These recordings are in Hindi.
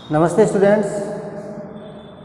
नमस्ते स्टूडेंट्स।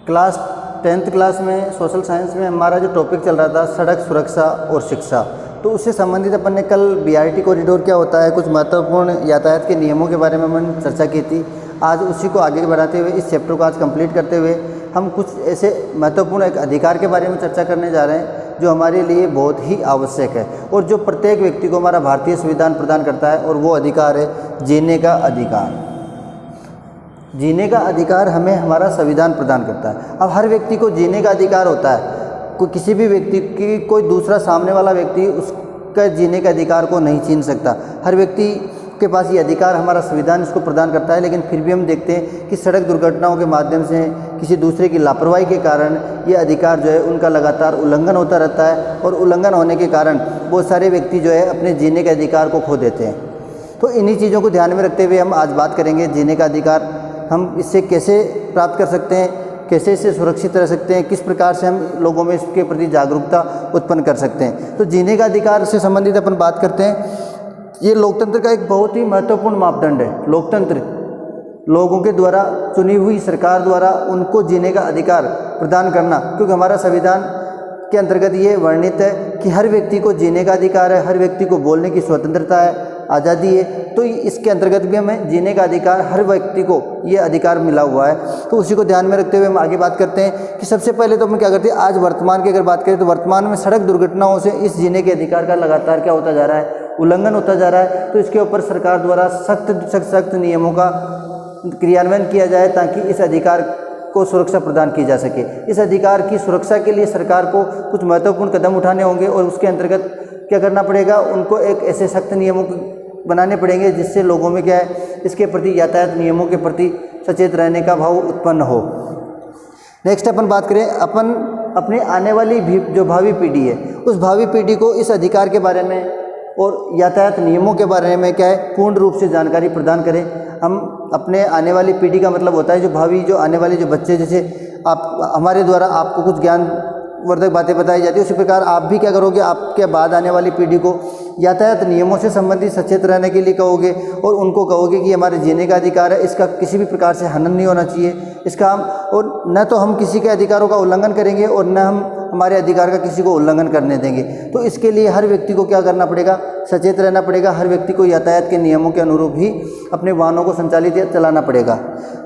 क्लास 10th क्लास में सोशल साइंस में हमारा जो टॉपिक चल रहा था सड़क सुरक्षा और शिक्षा, तो उससे संबंधित अपन ने कल बीआरटी कॉरिडोर क्या होता है, कुछ महत्वपूर्ण यातायात के नियमों के बारे में हमने चर्चा की थी। आज उसी को आगे बढ़ाते हुए इस चैप्टर को आज कंप्लीट करते हुए हम कुछ ऐसे महत्वपूर्ण एक अधिकार के बारे में चर्चा करने जा रहे हैं जो हमारे लिए बहुत ही आवश्यक है और जो प्रत्येक व्यक्ति को हमारा भारतीय संविधान प्रदान करता है, और वो अधिकार है जीने का अधिकार। जीने का अधिकार हमें हमारा संविधान प्रदान करता है। अब हर व्यक्ति को जीने का अधिकार होता है, कोई किसी भी व्यक्ति की कोई दूसरा सामने वाला व्यक्ति उसका जीने के अधिकार को नहीं छीन सकता। हर व्यक्ति के पास ये अधिकार हमारा संविधान इसको प्रदान करता है। लेकिन फिर भी हम देखते हैं कि सड़क दुर्घटनाओं के माध्यम से किसी दूसरे की लापरवाही के कारण ये अधिकार जो है उनका लगातार उल्लंघन होता रहता है, और उल्लंघन होने के कारण बहुत सारे व्यक्ति जो है अपने जीने के अधिकार को खो देते हैं। तो इन्हीं चीज़ों को ध्यान में रखते हुए हम आज बात करेंगे जीने का अधिकार, हम इससे कैसे प्राप्त कर सकते हैं, कैसे इससे सुरक्षित रह सकते हैं, किस प्रकार से हम लोगों में इसके प्रति जागरूकता उत्पन्न कर सकते हैं। तो जीने का अधिकार से संबंधित अपन बात करते हैं। ये लोकतंत्र का एक बहुत ही महत्वपूर्ण मापदंड है। लोकतंत्र लोगों के द्वारा चुनी हुई सरकार द्वारा उनको जीने का अधिकार प्रदान करना, क्योंकि हमारा संविधान के अंतर्गत ये वर्णित है कि हर व्यक्ति को जीने का अधिकार है, हर व्यक्ति को बोलने की स्वतंत्रता है, आज़ादी है। तो इसके अंतर्गत भी हमें जीने का अधिकार, हर व्यक्ति को ये अधिकार मिला हुआ है। तो उसी को ध्यान में रखते हुए हम आगे बात करते हैं कि सबसे पहले तो हम क्या करते हैं, आज वर्तमान की अगर बात करें तो वर्तमान में सड़क दुर्घटनाओं से इस जीने के अधिकार का लगातार क्या होता जा रहा है, उल्लंघन होता जा रहा है। तो इसके ऊपर सरकार द्वारा सख्त नियमों का क्रियान्वयन किया जाए ताकि इस अधिकार को सुरक्षा प्रदान की जा सके। इस अधिकार की सुरक्षा के लिए सरकार को कुछ महत्वपूर्ण कदम उठाने होंगे, और उसके अंतर्गत क्या करना पड़ेगा, उनको एक ऐसे सख्त नियमों बनाने पड़ेंगे जिससे लोगों में क्या है, इसके प्रति यातायात नियमों के प्रति सचेत रहने का भाव उत्पन्न हो। नेक्स्ट अपन बात करें, अपन अपने आने वाली जो भावी पीढ़ी है, उस भावी पीढ़ी को इस अधिकार के बारे में और यातायात नियमों के बारे में क्या है, पूर्ण रूप से जानकारी प्रदान करें। हम अपने आने वाली पीढ़ी का मतलब होता है जो भावी, जो आने वाले जो बच्चे, जैसे आप हमारे द्वारा आपको कुछ ज्ञानवर्धक बातें बताई जाती है, उसी प्रकार आप भी क्या करोगे, आपके बाद आने वाली पीढ़ी को यातायात नियमों से संबंधित सचेत रहने के लिए कहोगे, और उनको कहोगे कि हमारे जीने का अधिकार है, इसका किसी भी प्रकार से हनन नहीं होना चाहिए। इसका हम, और न तो हम किसी के अधिकारों का उल्लंघन करेंगे और न हम हमारे अधिकार का किसी को उल्लंघन करने देंगे। तो इसके लिए हर व्यक्ति को क्या करना पड़ेगा, सचेत रहना पड़ेगा। हर व्यक्ति को यातायात के नियमों के अनुरूप ही अपने वाहनों को संचालित या चलाना पड़ेगा।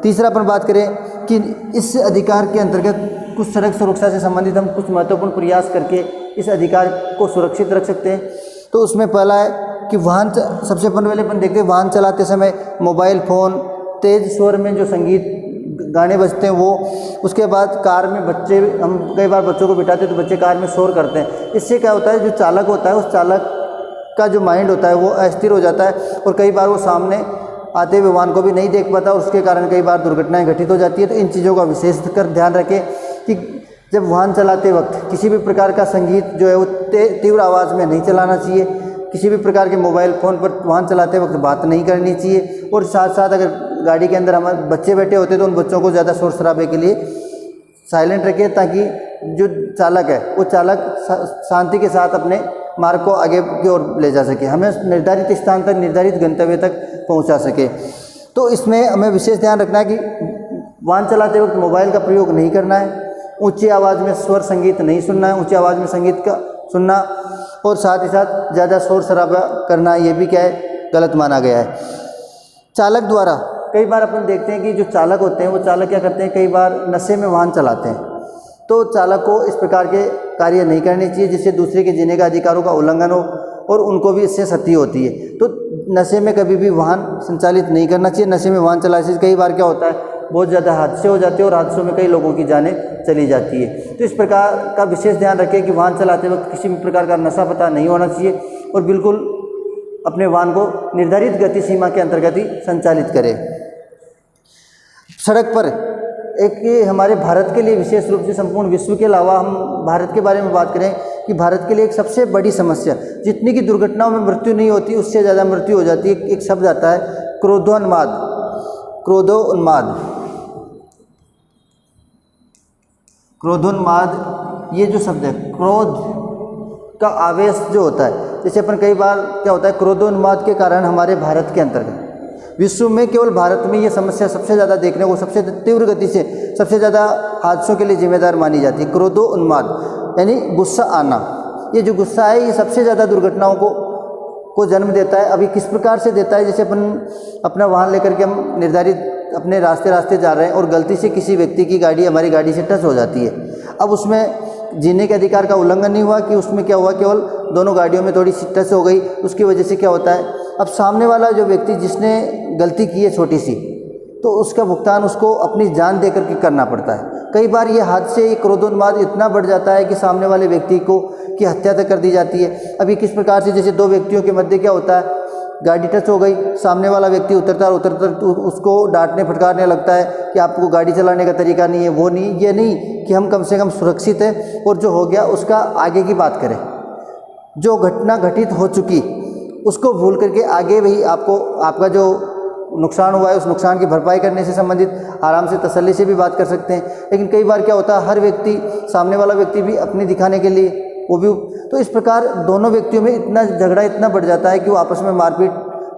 तीसरा अपन बात करें कि इस अधिकार के अंतर्गत कुछ सड़क सुरक्षा से संबंधित हम कुछ महत्वपूर्ण प्रयास करके इस अधिकार को सुरक्षित रख सकते हैं। तो उसमें पहला है कि सबसे पहले अपन देखते हैं वाहन चलाते समय मोबाइल फ़ोन, तेज़ स्वर में जो संगीत गाने बजते हैं वो, उसके बाद कार में बच्चे, हम कई बार बच्चों को बिठाते हैं तो बच्चे कार में शोर करते हैं। इससे क्या होता है, जो चालक होता है उस चालक का जो माइंड होता है वो अस्थिर हो जाता है, और कई बार वो सामने आते हुए वाहन को भी नहीं देख पाता, और उसके कारण कई बार दुर्घटनाएं घटित हो जाती है। तो इन चीज़ों का विशेषकर ध्यान रखें कि जब वाहन चलाते वक्त किसी भी प्रकार का संगीत जो है वो तीव्र आवाज़ में नहीं चलाना चाहिए। किसी भी प्रकार के मोबाइल फ़ोन पर वाहन चलाते वक्त बात नहीं करनी चाहिए, और साथ साथ अगर गाड़ी के अंदर हमारे बच्चे बैठे होते हैं तो उन बच्चों को ज़्यादा शोर शराबे के लिए साइलेंट रखें, ताकि जो चालक है वो चालक शांति के साथ अपने मार्ग को आगे की ओर ले जा सके, हमें निर्धारित स्थान तक, निर्धारित गंतव्य तक पहुंचा सके। तो इसमें हमें विशेष ध्यान रखना है कि वाहन चलाते वक्त मोबाइल का प्रयोग नहीं करना है, ऊंची आवाज़ में स्वर संगीत नहीं सुनना है, ऊंची आवाज़ में संगीत का सुनना, और साथ ही साथ ज़्यादा शोर शराबा करना, ये भी क्या है, गलत माना गया है। चालक द्वारा कई बार अपन देखते हैं कि जो चालक होते हैं वो चालक क्या करते हैं, कई बार नशे में वाहन चलाते हैं। तो चालक को इस प्रकार के कार्य नहीं करने चाहिए जिससे दूसरे के जीने का अधिकारों का उल्लंघन हो, और उनको भी इससे क्षति होती है। तो नशे में कभी भी वाहन संचालित नहीं करना चाहिए। नशे में वाहन चलाने से कई बार क्या होता है, बहुत ज़्यादा हादसे हो जाते हैं, और हादसों में कई लोगों की जानें चली जाती है। तो इस प्रकार का विशेष ध्यान रखें कि वाहन चलाते वक्त किसी भी प्रकार का नशा पता नहीं होना चाहिए, और बिल्कुल अपने वाहन को निर्धारित गति सीमा के अंतर्गत ही संचालित करें। सड़क पर एक ये हमारे भारत के लिए विशेष रूप से, संपूर्ण विश्व के अलावा हम भारत के बारे में बात करें कि भारत के लिए एक सबसे बड़ी समस्या, जितनी की दुर्घटनाओं में मृत्यु नहीं होती उससे ज़्यादा मृत्यु हो जाती है। एक शब्द आता है क्रोधोन्माद। क्रोधोन्माद ये जो शब्द है, क्रोध का आवेश जो होता है, जैसे अपन कई बार क्या होता है, क्रोधोन्माद के कारण हमारे भारत के अंतर्गत विश्व में केवल भारत में ये समस्या सबसे ज़्यादा देखने को, सबसे तीव्र गति से सबसे ज़्यादा हादसों के लिए जिम्मेदार मानी जाती है। क्रोधो उन्माद यानी गुस्सा आना, ये जो गुस्सा है ये सबसे ज़्यादा दुर्घटनाओं को जन्म देता है। अभी किस प्रकार से देता है, जैसे अपन अपना वाहन लेकर के हम निर्धारित अपने रास्ते जा रहे हैं और गलती से किसी व्यक्ति की गाड़ी हमारी गाड़ी से टच हो जाती है। अब उसमें जीने के अधिकार का उल्लंघन नहीं हुआ कि उसमें क्या हुआ, केवल दोनों गाड़ियों में थोड़ी सी टच हो गई, उसकी वजह से क्या होता है, अब सामने वाला जो व्यक्ति जिसने गलती की है छोटी सी, तो उसका भुगतान उसको अपनी जान दे करके करना पड़ता है। कई बार ये हादसे, ये क्रोधोन्माद इतना बढ़ जाता है कि सामने वाले व्यक्ति की हत्या तक कर दी जाती है। अभी किस प्रकार से, जैसे दो व्यक्तियों के मध्य क्या होता है, गाड़ी टच हो गई, सामने वाला व्यक्ति उतरता उसको डांटने फटकारने लगता है कि आपको गाड़ी चलाने का तरीका नहीं है, वो नहीं, ये नहीं कि हम कम से कम सुरक्षित हैं और जो हो गया उसका आगे की बात करें। जो घटना घटित हो चुकी उसको भूल करके आगे वही आपका जो नुकसान हुआ है उस नुकसान की भरपाई करने से संबंधित आराम से तसल्ली से भी बात कर सकते हैं। लेकिन कई बार क्या होता है, हर व्यक्ति, सामने वाला व्यक्ति भी अपनी दिखाने के लिए वो भी, तो इस प्रकार दोनों व्यक्तियों में इतना झगड़ा इतना बढ़ जाता है कि वो आपस में मारपीट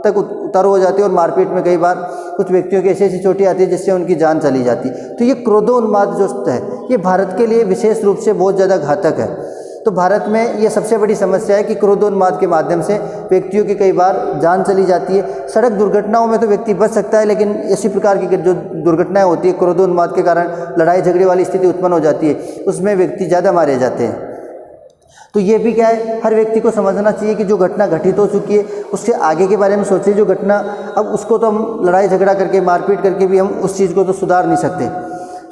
तक उतारू हो जाती है और मारपीट में कई बार कुछ व्यक्तियों की ऐसी चोटें आती है जिससे उनकी जान चली जाती है। तो ये क्रोधोन्माद जो है ये भारत के लिए विशेष रूप से बहुत ज़्यादा घातक है। तो भारत में ये सबसे बड़ी समस्या है कि क्रोधोन्माद के माध्यम से व्यक्तियों की कई बार जान चली जाती है। सड़क दुर्घटनाओं में तो व्यक्ति बच सकता है, लेकिन इसी प्रकार की जो दुर्घटनाएं होती है क्रोधोन्माद के कारण लड़ाई झगड़े वाली स्थिति उत्पन्न हो जाती है, उसमें व्यक्ति ज़्यादा मारे जाते हैं। तो ये भी क्या है, हर व्यक्ति को समझना चाहिए कि जो घटना घटित हो चुकी है उससे आगे के बारे में सोचिए। जो घटना, अब उसको तो हम लड़ाई झगड़ा करके मारपीट करके भी हम उस चीज़ को तो सुधार नहीं सकते।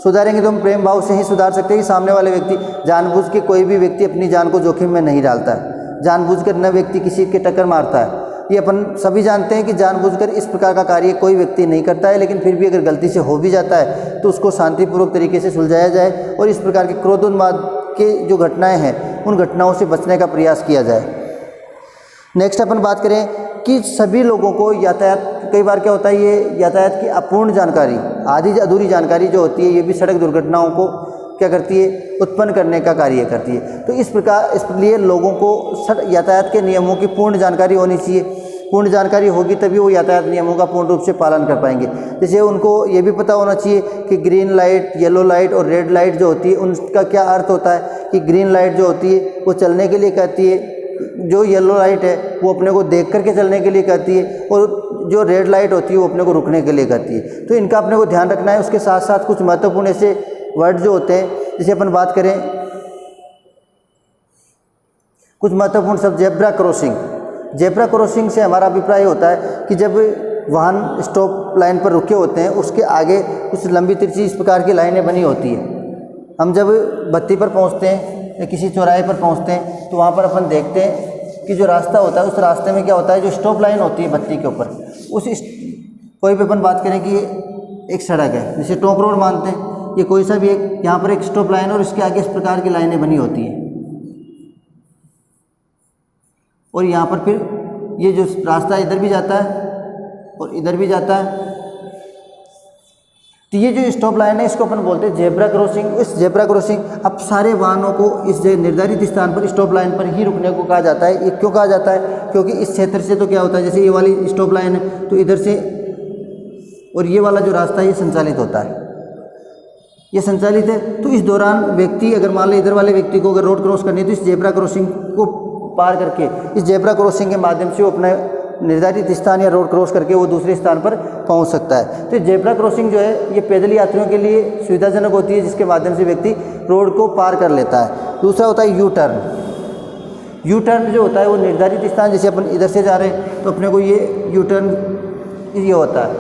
सुधारेंगे तो हम प्रेम भाव से ही सुधार सकते हैं कि सामने वाले व्यक्ति जानबूझ के, कोई भी व्यक्ति अपनी जान को जोखिम में नहीं डालता है, जानबूझकर न व्यक्ति किसी के टक्कर मारता है। ये अपन सभी जानते हैं कि जानबूझकर इस प्रकार का कार्य कोई व्यक्ति नहीं करता है, लेकिन फिर भी अगर गलती से हो भी जाता है तो उसको शांतिपूर्वक तरीके से सुलझाया जाए और इस प्रकार के क्रोधोन्माद के जो घटनाएं हैं उन घटनाओं से बचने का प्रयास किया जाए। नेक्स्ट अपन बात करें कि सभी लोगों को यातायात, कई बार क्या होता है, ये यातायात की अपूर्ण जानकारी, आधी अधूरी जानकारी जो होती है, ये भी सड़क दुर्घटनाओं को क्या करती है, उत्पन्न करने का कार्य करती है। तो इस प्रकार, इसलिए लोगों को यातायात के नियमों की पूर्ण जानकारी होनी चाहिए। पूर्ण जानकारी होगी तभी वो यातायात नियमों का पूर्ण रूप से पालन कर पाएंगे। जैसे उनको ये भी पता होना चाहिए कि ग्रीन लाइट, येलो लाइट और रेड लाइट जो होती है उनका क्या अर्थ होता है। कि ग्रीन लाइट जो होती है वो चलने के लिए कहती है, जो येलो लाइट है वो अपने को देख करके चलने के लिए कहती है, और जो रेड लाइट होती है वो अपने को रुकने के लिए कहती है। तो इनका अपने को ध्यान रखना है। उसके साथ साथ कुछ महत्वपूर्ण ऐसे वर्ड जो होते हैं, जैसे अपन बात करें कुछ महत्वपूर्ण शब्द, जेब्रा क्रॉसिंग। जेब्रा क्रॉसिंग से हमारा अभिप्राय होता है कि जब वाहन स्टॉप लाइन पर रुके होते हैं उसके आगे कुछ लंबी तिरछी इस प्रकार की लाइनें बनी होती है। हम जब बत्ती पर पहुंचते हैं या किसी चौराहे पर पहुंचते हैं तो वहाँ पर अपन देखते हैं कि जो रास्ता होता है उस रास्ते में क्या होता है, जो स्टॉप लाइन होती है बत्ती के ऊपर, उस कोई भी अपन बात करें कि एक सड़क है, जैसे टोंक रोड मानते हैं, ये कोई सा भी एक, यहाँ पर एक स्टॉप लाइन और इसके आगे इस प्रकार की लाइनें बनी होती हैं, और यहाँ पर फिर ये जो रास्ता इधर भी जाता है और इधर भी जाता है। तो ये जो स्टॉप लाइन है इसको अपन बोलते हैं जेब्रा क्रॉसिंग। इस जेब्रा क्रॉसिंग, अब सारे वाहनों को इस निर्धारित स्थान पर स्टॉप लाइन पर ही रुकने को कहा जाता है। ये क्यों कहा जाता है? क्योंकि इस क्षेत्र से तो क्या होता है, जैसे ये वाली स्टॉप लाइन है तो इधर से और ये वाला जो रास्ता है ये संचालित होता है, ये संचालित है। तो इस दौरान व्यक्ति, अगर मान लो इधर वाले व्यक्ति को अगर रोड क्रॉस करनी है तो इस जेब्रा क्रॉसिंग को पार करके, इस जेब्रा क्रॉसिंग के माध्यम से वो अपना निर्धारित स्थान या रोड क्रॉस करके वो दूसरे स्थान पर पहुंच सकता है। तो जेब्रा क्रॉसिंग जो है ये पैदल यात्रियों के लिए सुविधाजनक होती है, जिसके माध्यम से व्यक्ति रोड को पार कर लेता है। दूसरा होता है यू टर्न। यू टर्न जो होता है वो निर्धारित स्थान, जैसे अपन इधर से जा रहे हैं तो अपने को ये यू टर्न ये होता है,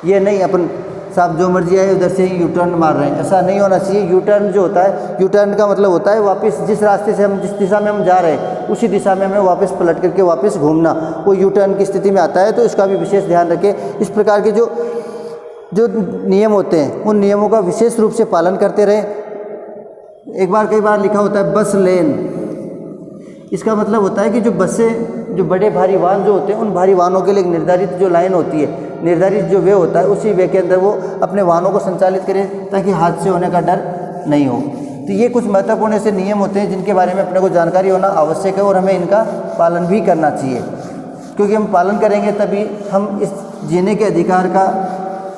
ये नहीं अपन साहब जो मर्जी आए उधर से यू टर्न मार रहे हैं, ऐसा नहीं होना चाहिए। यू टर्न जो होता है, यू टर्न का मतलब होता है वापस जिस रास्ते से हम, जिस दिशा में हम जा रहे हैं उसी दिशा में हमें वापस पलट करके वापस घूमना, वो यू टर्न की स्थिति में आता है। तो इसका भी विशेष ध्यान रखें। इस प्रकार के जो नियम होते हैं उन नियमों का विशेष रूप से पालन करते रहें। एक बार कई बार लिखा होता है बस लेन, इसका मतलब होता है कि जो बसें, जो बड़े भारी वाहन जो होते हैं उन भारी वाहनों के लिए एक निर्धारित जो लाइन होती है, निर्धारित जो वे होता है, उसी वे के अंदर वो अपने वाहनों को संचालित करें ताकि हादसे होने का डर नहीं हो। तो ये कुछ महत्वपूर्ण ऐसे नियम होते हैं जिनके बारे में अपने को जानकारी होना आवश्यक है और हमें इनका पालन भी करना चाहिए, क्योंकि हम पालन करेंगे तभी हम इस जीने के अधिकार का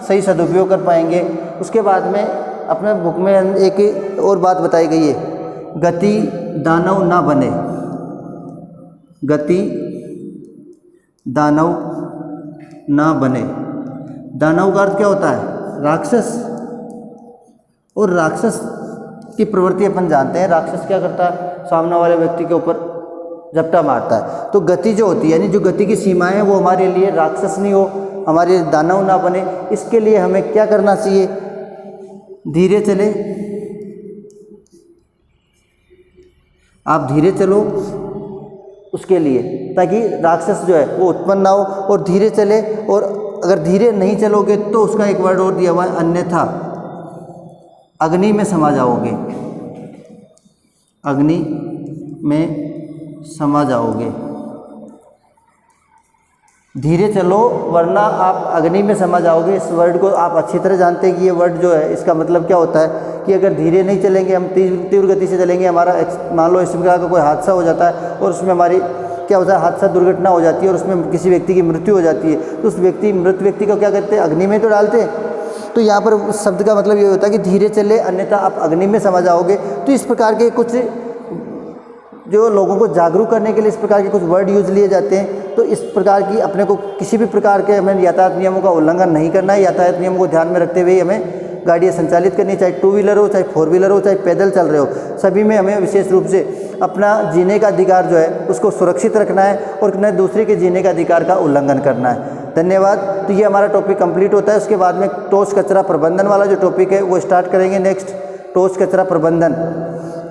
सही सदुपयोग कर पाएंगे। उसके बाद में अपने बुक में एक और बात बताई गई है, गति दानव ना बने। गति दानव ना बने। दानव का अर्थ क्या होता है? राक्षस। और राक्षस की प्रवृत्ति अपन जानते हैं, राक्षस क्या करता है? सामने वाले व्यक्ति के ऊपर झपटा मारता है। तो गति जो होती है, यानी जो गति की सीमाएं, वो हमारे लिए राक्षस नहीं हो, हमारे दानव ना बने। इसके लिए हमें क्या करना चाहिए? धीरे चले, आप धीरे चलो उसके लिए, ताकि राक्षस जो है वो उत्पन्न ना हो, और धीरे चले। और अगर धीरे नहीं चलोगे तो उसका एक वर्ड और दिया हुआ है, अन्यथा अग्नि में समा जाओगे। अग्नि में समा जाओगे। धीरे चलो वरना आप अग्नि में समा जाओगे। इस वर्ड को आप अच्छी तरह जानते हैं कि ये वर्ड जो है इसका मतलब क्या होता है कि अगर धीरे नहीं चलेंगे, हम तीव्र गति से चलेंगे, हमारा मान लो इस प्रकार का कोई हादसा हो जाता है और उसमें हमारी क्या होता है, हादसा दुर्घटना हो जाती है और उसमें किसी व्यक्ति की मृत्यु हो जाती है, तो उस मृत व्यक्ति को क्या करते हैं? अग्नि में तो डालते हैं। तो यहाँ पर उस शब्द का मतलब ये होता है कि धीरे चले अन्यथा आप अग्नि में समा जाओगे। तो इस प्रकार के कुछ जो लोगों को जागरूक करने के लिए इस प्रकार के कुछ वर्ड यूज लिए जाते हैं। तो इस प्रकार की अपने को किसी भी प्रकार के हमें यातायात नियमों का उल्लंघन नहीं करना है। यातायात नियमों को ध्यान में रखते हुए हमें गाड़ियाँ संचालित करनी, चाहे 2 व्हीलर हो, चाहे 4 व्हीलर हो, चाहे पैदल चल रहे हो, सभी में हमें विशेष रूप से अपना जीने का अधिकार जो है उसको सुरक्षित रखना है और न दूसरे के जीने का अधिकार का उल्लंघन करना है। धन्यवाद। तो ये हमारा टॉपिक कंप्लीट होता है। उसके बाद में ठोस कचरा प्रबंधन वाला जो टॉपिक है वो स्टार्ट करेंगे नेक्स्ट, ठोस कचरा प्रबंधन।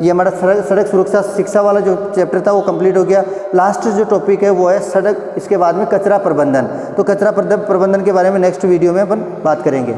ये हमारा सड़क सुरक्षा शिक्षा वाला जो चैप्टर था वो कंप्लीट हो गया। लास्ट जो टॉपिक है वो है सड़क, इसके बाद में कचरा प्रबंधन। तो कचरा प्रबंधन के बारे में नेक्स्ट वीडियो में अपन बात करेंगे।